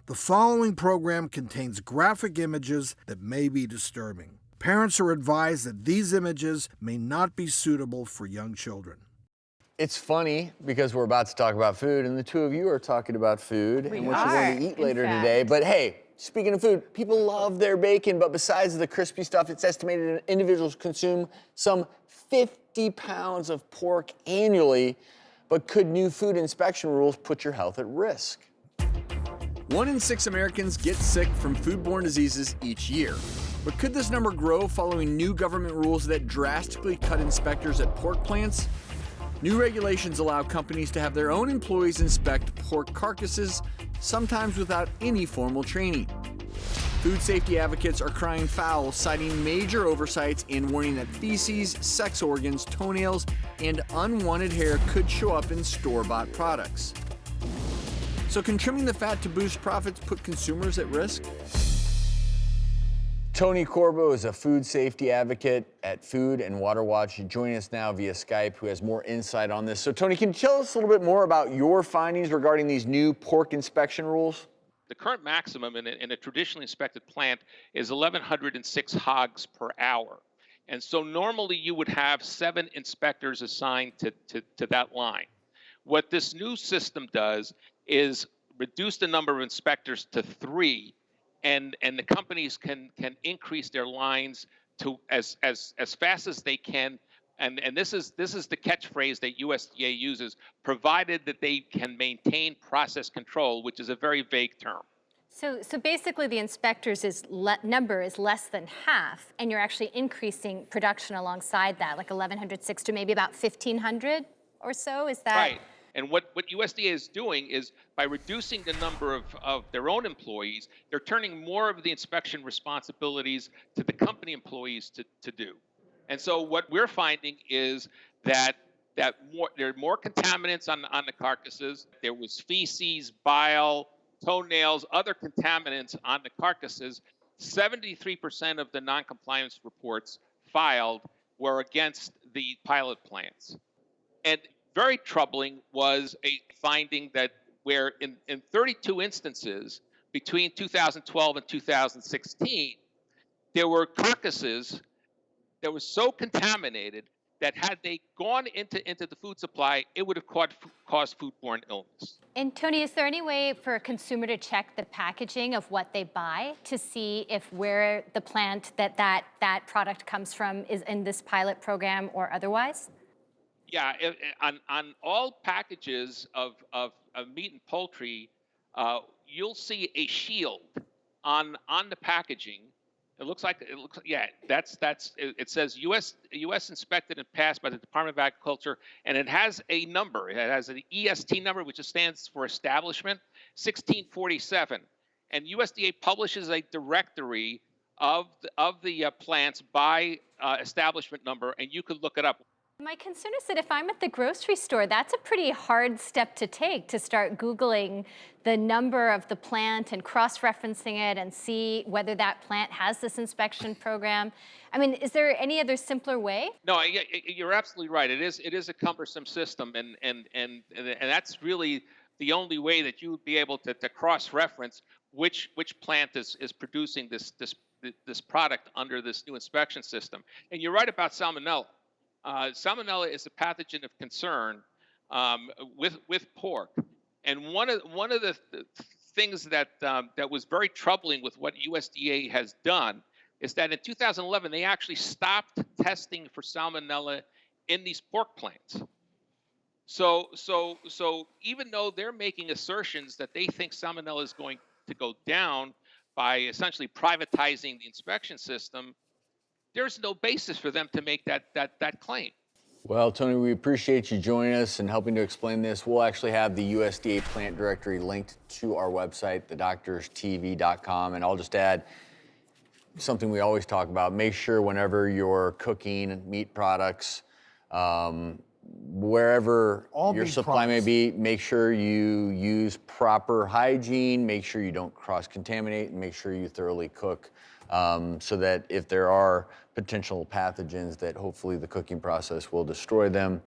The following program contains graphic images that may be disturbing. Parents are advised that these images may not be suitable for young children. It's funny because we're about to talk about food, and the two of you are talking about food and what you're going to eat later today. But hey, speaking of food, people love their bacon, but besides the crispy stuff, it's estimated that individuals consume some 50 pounds of pork annually. But could new food inspection rules put your health at risk? 1 in 6 Americans get sick from foodborne diseases each year. But could this number grow following new government rules that drastically cut inspectors at pork plants? New regulations allow companies to have their own employees inspect pork carcasses, sometimes without any formal training. Food safety advocates are crying foul, citing major oversights and warning that feces, sex organs, toenails, and unwanted hair could show up in store-bought products. So can trimming the fat to boost profits put consumers at risk? Tony Corbo is a food safety advocate at Food and Water Watch. Joining us now via Skype, who has more insight on this. So Tony, can you tell us a little bit more about your findings regarding these new pork inspection rules? The current maximum in a traditionally inspected plant is 1,106 hogs per hour. And so normally you would have 7 inspectors assigned to that line. What this new system does is reduce the number of inspectors to 3, and the companies can increase their lines to as fast as they can. And this is the catchphrase that USDA uses, provided that they can maintain process control, which is a very vague term. So basically the inspectors number is less than half, and you're actually increasing production alongside that, like 1,106 to maybe about 1,500 or so, is that? Right. And what USDA is doing is, by reducing the number of their own employees, they're turning more of the inspection responsibilities to the company employees to do. And so what we're finding is that there are more contaminants on the carcasses. There was feces, bile, toenails, other contaminants on the carcasses. 73% of the noncompliance reports filed were against the pilot plants. And very troubling was a finding that where in 32 instances between 2012 and 2016, there were carcasses that were so contaminated that had they gone into the food supply, it would have caused foodborne illness. And Tony, is there any way for a consumer to check the packaging of what they buy to see if where the plant that product comes from is in this pilot program or otherwise? Yeah, on all packages of meat and poultry, you'll see a shield on the packaging. It says U.S. inspected and passed by the Department of Agriculture, and it has a number. It has an EST number, which stands for establishment, 1647. And USDA publishes a directory of the plants by establishment number, and you could look it up. My concern is that if I'm at the grocery store, that's a pretty hard step to take, to start Googling the number of the plant and cross-referencing it and see whether that plant has this inspection program. I mean, is there any other simpler way? No, you're absolutely right. It is a cumbersome system, and that's really the only way that you would be able to cross-reference which plant is producing this product under this new inspection system. And you're right about salmonella. Salmonella is a pathogen of concern with pork, and one of the things that was very troubling with what USDA has done is that in 2011 they actually stopped testing for salmonella in these pork plants. So even though they're making assertions that they think salmonella is going to go down by essentially privatizing the inspection system, there's no basis for them to make that claim. Well, Tony, we appreciate you joining us and helping to explain this. We'll actually have the USDA plant directory linked to our website, thedoctorstv.com. And I'll just add something we always talk about. Make sure whenever you're cooking meat products, wherever your supply may be, make sure you use proper hygiene, make sure you don't cross-contaminate, and make sure you thoroughly cook. So that if there are potential pathogens, that hopefully the cooking process will destroy them.